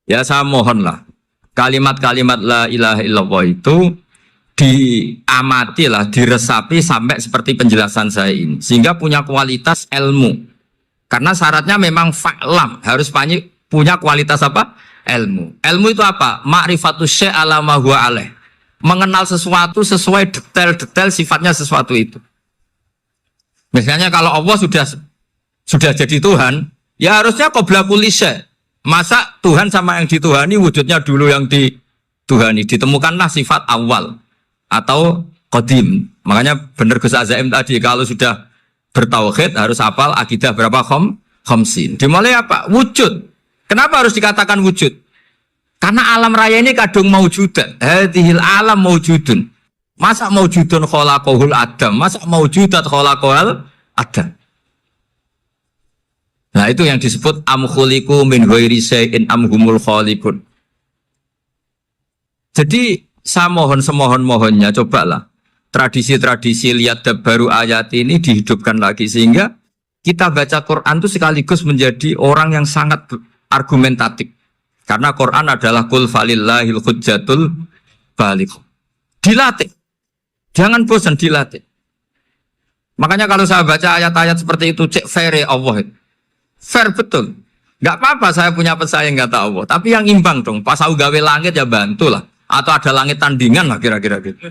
Speaker 1: Ya saya mohonlah kalimat-kalimat la ilaha illallah itu diamatilah, diresapi sampai seperti penjelasan saya ini, sehingga punya kualitas ilmu. Karena syaratnya memang fa'lam, harus punya kualitas apa? Ilmu. Ilmu itu apa? Ma'rifatus syai' ala ma huwa alaih. Mengenal sesuatu sesuai detail-detail sifatnya sesuatu itu. Misalnya kalau Allah sudah jadi Tuhan, ya harusnya qabla kulli syai'. Masa Tuhan sama yang dituhani wujudnya dulu yang dituhani, ditemukanlah sifat awal atau qadim. Makanya benar Gus Azaim tadi kalau sudah bertauhid harus hafal akidah berapa khamsin. Dimulai apa? Wujud. Kenapa harus dikatakan wujud? Karena alam raya ini kadung maujudan. Hadhil alam maujudun. Masa maujudun khalaqahul adam, masa maujudat khalaqahul adam. Nah itu yang disebut am khuliqu min ghairi syai'in am humul khaliqun. Jadi saya mohon semohon-mohonnya cobalah tradisi-tradisi lihat baru ayat ini dihidupkan lagi sehingga kita baca Quran itu sekaligus menjadi orang yang sangat argumentatif. Karena Quran adalah qul falillahil hujjatul baligh. Dilatih. Jangan bosan dilatih. Makanya kalau saya baca ayat-ayat seperti itu, cek fair Allah. Fair betul. Gak apa-apa saya punya pesaing kata Allah. Tapi yang imbang dong. Pas aku gawe langit ya bantulah. Atau ada langit tandingan lah kira-kira gitu.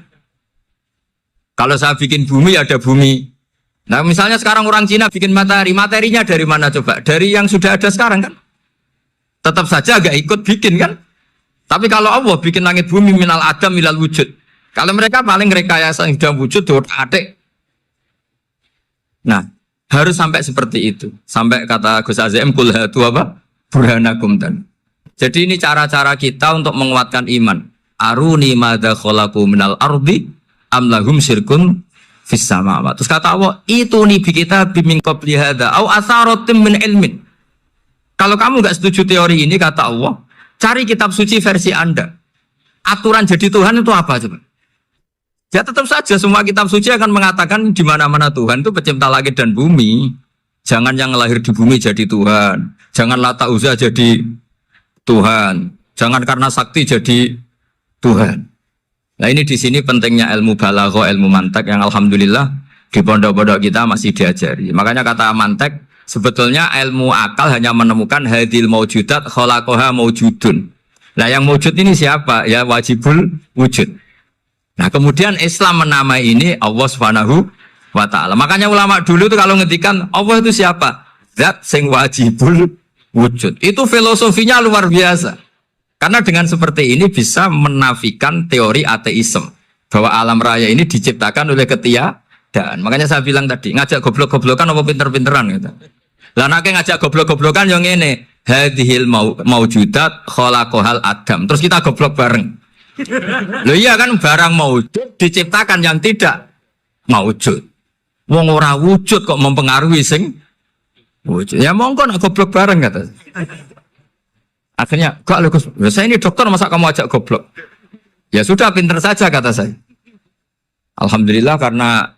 Speaker 1: Kalau saya bikin bumi ya ada bumi. Nah misalnya sekarang orang Cina bikin matahari. Materinya dari mana coba? Dari yang sudah ada sekarang kan? Tetap saja agak ikut bikin kan? Tapi kalau Allah bikin langit bumi minal adam minal wujud. Kalau mereka paling rekayasa yang sudah wujud adik. Nah, harus sampai seperti itu. Sampai kata Gus Azim kul hatu apa? Burhanakum dan. Jadi ini cara-cara kita untuk menguatkan iman. Aruni madza khalaqu minal ardi am lahum syirkun fis samawati. Terus kata Allah, itu nih bi kitab min qabli hadza au atharatin min ilmin. Kalau kamu enggak setuju teori ini kata Allah, cari kitab suci versi Anda. Aturan jadi Tuhan itu apa coba? Ya tetap saja semua kitab suci akan mengatakan di mana-mana Tuhan itu pencipta langit dan bumi. Jangan yang lahir di bumi jadi Tuhan. Jangan Lata Uzza jadi Tuhan. Jangan karena sakti jadi Tuhan. Nah ini di sini pentingnya ilmu balaghah, ilmu mantek yang alhamdulillah di pondok-pondok kita masih diajari. Makanya kata mantek sebetulnya ilmu akal hanya menemukan hadil maujudat khalaqaha maujudun. Nah yang wujud ini siapa? Ya wajibul wujud. Nah kemudian Islam menamai ini Allah Subhanahu wa ta'ala. Makanya ulama dulu itu kalau ngetikan Allah itu siapa? Zat sing wajibul wujud. Itu filosofinya luar biasa. Karena dengan seperti ini bisa menafikan teori ateisme. Bahwa alam raya ini diciptakan oleh ketiadaan. Makanya saya bilang tadi, ngajak goblok-goblokan apa pinter-pinteran gitu. Lah nek ngajak goblok-goblokan yang ngene, hadhil maujudat khalaqahal adam. Terus kita goblok bareng. Loh iya kan barang maujud diciptakan yang tidak maujud. Wong ora wujud kok mempengaruhi sing wujud. Ya monggo nak goblok bareng kata. Akhirnya, "Kok lho Gus, saya ini dokter masa kamu ajak goblok?" Ya sudah pinter saja kata saya. Alhamdulillah karena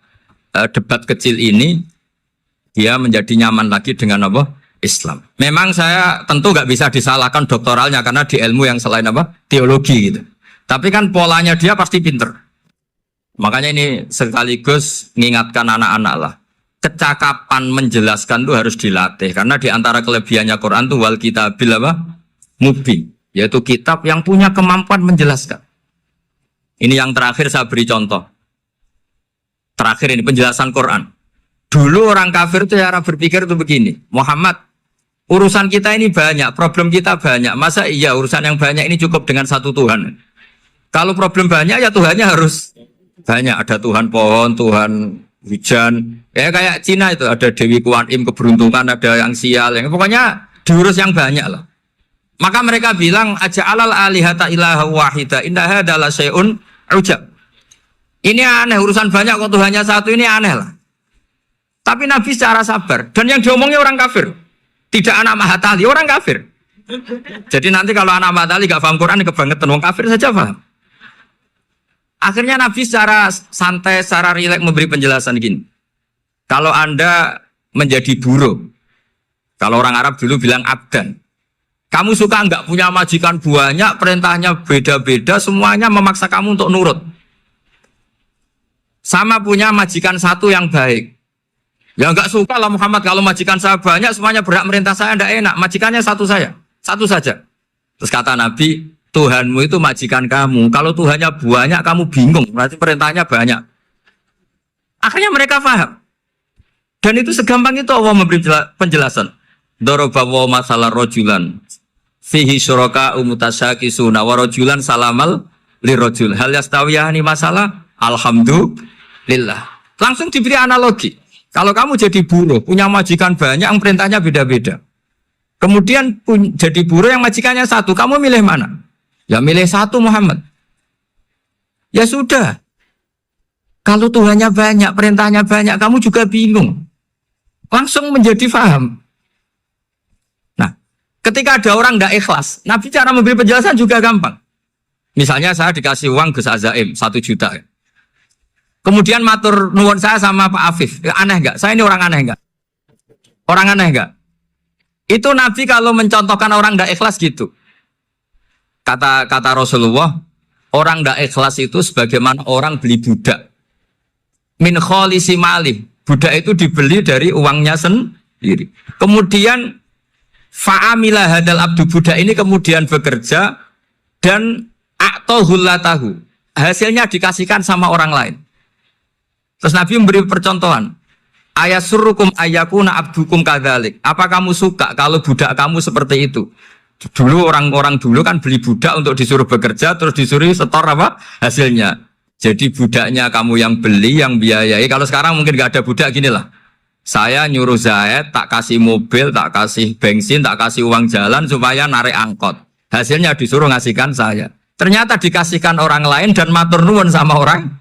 Speaker 1: debat kecil ini dia menjadi nyaman lagi dengan apa? Islam. Memang saya tentu nggak bisa disalahkan doktoralnya karena di ilmu yang selain apa? Teologi gitu. Tapi kan polanya dia pasti pinter. Makanya ini sekaligus mengingatkan anak-anak lah. Kecakapan menjelaskan itu harus dilatih karena di antara kelebihannya Quran itu wal kitabil apa? Mubin, yaitu kitab yang punya kemampuan menjelaskan. Ini yang terakhir saya beri contoh. Terakhir ini penjelasan Quran. Dulu orang kafir itu cara berpikir itu begini, Muhammad, urusan kita ini banyak, problem kita banyak. Masa iya urusan yang banyak ini cukup dengan satu Tuhan? Kalau problem banyak ya Tuhannya harus banyak. Ada Tuhan pohon, Tuhan hujan. Ya kayak Cina itu ada Dewi Kuan Im keberuntungan, ada yang sial, yang pokoknya diurus yang banyak lah. Maka mereka bilang aja'alal alihata ilaha wahida inna hadza la syai'un ujab. Ini aneh, urusan banyak kok Tuhannya satu, ini aneh lah. Tapi Nabi secara sabar, dan yang diomongnya orang kafir. Tidak anak Mahatali, orang kafir. Jadi nanti kalau anak Mahatali gak paham Quran, kebangetan, orang kafir saja paham. Akhirnya Nabi secara santai, secara rileks memberi penjelasan gini. Kalau Anda menjadi buruh, kalau orang Arab dulu bilang abdan, kamu suka nggak punya majikan banyak, perintahnya beda-beda, semuanya memaksa kamu untuk nurut. Sama punya majikan satu yang baik. Ya nggak suka lah Muhammad kalau majikan saya banyak, semuanya berhak merintah saya, nggak enak. Majikannya satu saya, satu saja. Terus kata Nabi, Tuhanmu itu majikan kamu. Kalau Tuhannya banyak, kamu bingung. Berarti perintahnya banyak. Akhirnya mereka paham. Dan itu segampang itu Allah memberi penjelasan. Dorobawo masalah rojulan. Fihi syuraka umutasyakisuna wa rojulan salamal lirojul. Hal yastawiyahani masalah. Alhamdulillah. Langsung diberi analogi. Kalau kamu jadi buruh, punya majikan banyak, yang perintahnya beda-beda. Kemudian jadi buruh yang majikannya satu, kamu milih mana? Ya milih satu Muhammad. Ya sudah. Kalau Tuhannya banyak, perintahnya banyak, kamu juga bingung. Langsung menjadi faham. Nah, ketika ada orang tidak ikhlas, Nabi cara memberi penjelasan juga gampang. Misalnya saya dikasih uang Gus Azaim 1 juta. Kemudian matur nuwun saya sama Pak Afif. Aneh enggak? Saya ini orang aneh enggak? Orang aneh enggak? Itu Nabi kalau mencontohkan orang tidak ikhlas gitu. Kata Rasulullah, orang tidak ikhlas itu sebagaimana orang beli budak. Min kholisi malih. Budak itu dibeli dari uangnya sendiri. Kemudian fa'amila hadal abdu, budak ini kemudian bekerja dan a'tohullatahu. Hasilnya dikasihkan sama orang lain. Terus Nabi memberi percontohan. Ayasurrukum ayyakuna abdukum kadzalik. Apa kamu suka kalau budak kamu seperti itu? Dulu orang-orang dulu kan beli budak untuk disuruh bekerja, terus disuruh setor apa hasilnya. Jadi budaknya kamu yang beli, yang biayai. Kalau sekarang mungkin gak ada budak, gini lah. Saya nyuruh Zaid, tak kasih mobil, tak kasih bensin, tak kasih uang jalan supaya narik angkot. Hasilnya disuruh ngasihkan saya. Ternyata dikasihkan orang lain dan matur nuwun sama orang.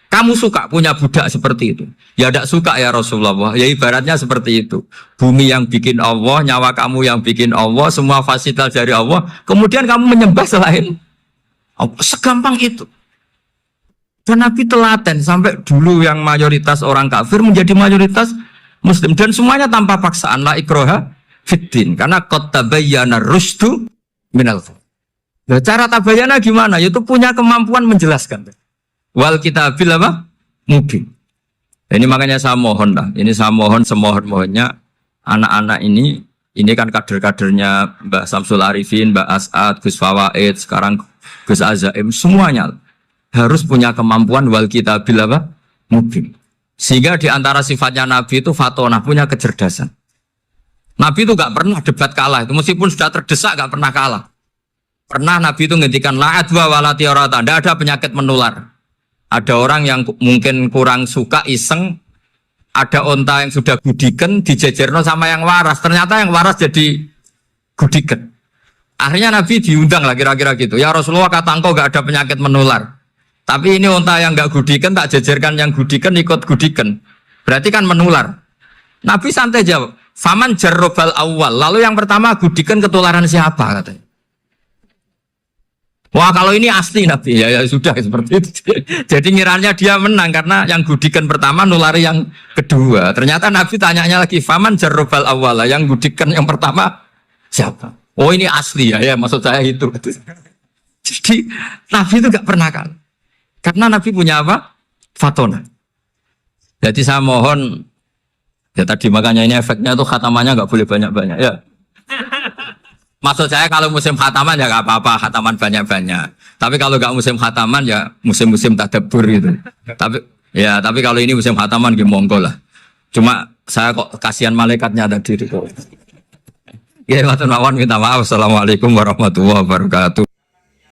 Speaker 1: Kamu suka punya budak seperti itu? Ya tidak suka ya Rasulullah. Ya ibaratnya seperti itu. Bumi yang bikin Allah, nyawa kamu yang bikin Allah, semua fasilitas dari Allah. Kemudian kamu menyembah selain Allah. Segampang itu. Dan Nabi telaten sampai dulu yang mayoritas orang kafir menjadi mayoritas Muslim. Dan semuanya tanpa paksaan. La ikroha fiddin. Karena qad tabayyana rusdu minal ghayy. Nah, cara tabayana gimana? Yaitu punya kemampuan menjelaskan. Wal kitabil apa? Mubin. Ini makanya saya mohon lah. Ini saya mohon semohon-mohonnya anak-anak ini kan kader-kadernya Mbak Samsul Arifin, Mbak As'ad, Gus Fawaid, sekarang Gus Azaim, semuanya harus punya kemampuan wal kitabil apa? Mubin. Sehingga di antara sifatnya Nabi itu fatonah, punya kecerdasan. Nabi itu gak pernah debat kalah. Itu meskipun sudah terdesak gak pernah kalah. Pernah Nabi itu ngendikan la'ad wa walati orata. Tidak ada penyakit menular. Ada orang yang mungkin kurang suka iseng. Ada onta yang sudah gudiken dijejerno sama yang waras. Ternyata yang waras jadi gudiken. Akhirnya Nabi diundang lah kira-kira gitu. Ya Rasulullah, kata engkau gak ada penyakit menular. Tapi ini onta yang gak gudiken tak jejerkan yang gudiken ikut gudiken. Berarti kan menular. Nabi santai jawab. Faman jarrobal awal. Lalu yang pertama gudiken ketularan siapa katanya. Wah kalau ini asli Nabi ya, ya sudah seperti itu. Jadi ngiranya dia menang karena yang gudikan pertama nulari yang kedua. Ternyata Nabi tanyanya lagi, faman jarrobal awala, yang gudikan yang pertama siapa? Oh ini asli ya, maksud saya itu. Jadi Nabi itu gak pernah kan? Karena Nabi punya apa? Fatona. Jadi saya mohon, ya tadi makanya ini efeknya tuh khatamannya gak boleh banyak-banyak ya. Maksud saya kalau musim khataman ya gak apa-apa, khataman banyak-banyak. Tapi kalau gak musim khataman ya musim-musim tadabbur gitu. Tapi kalau ini musim khataman ya monggo lah. Cuma saya kok kasihan malaikatnya ada diri kok. Ya, matur nuwun minta maaf. Assalamualaikum warahmatullahi wabarakatuh.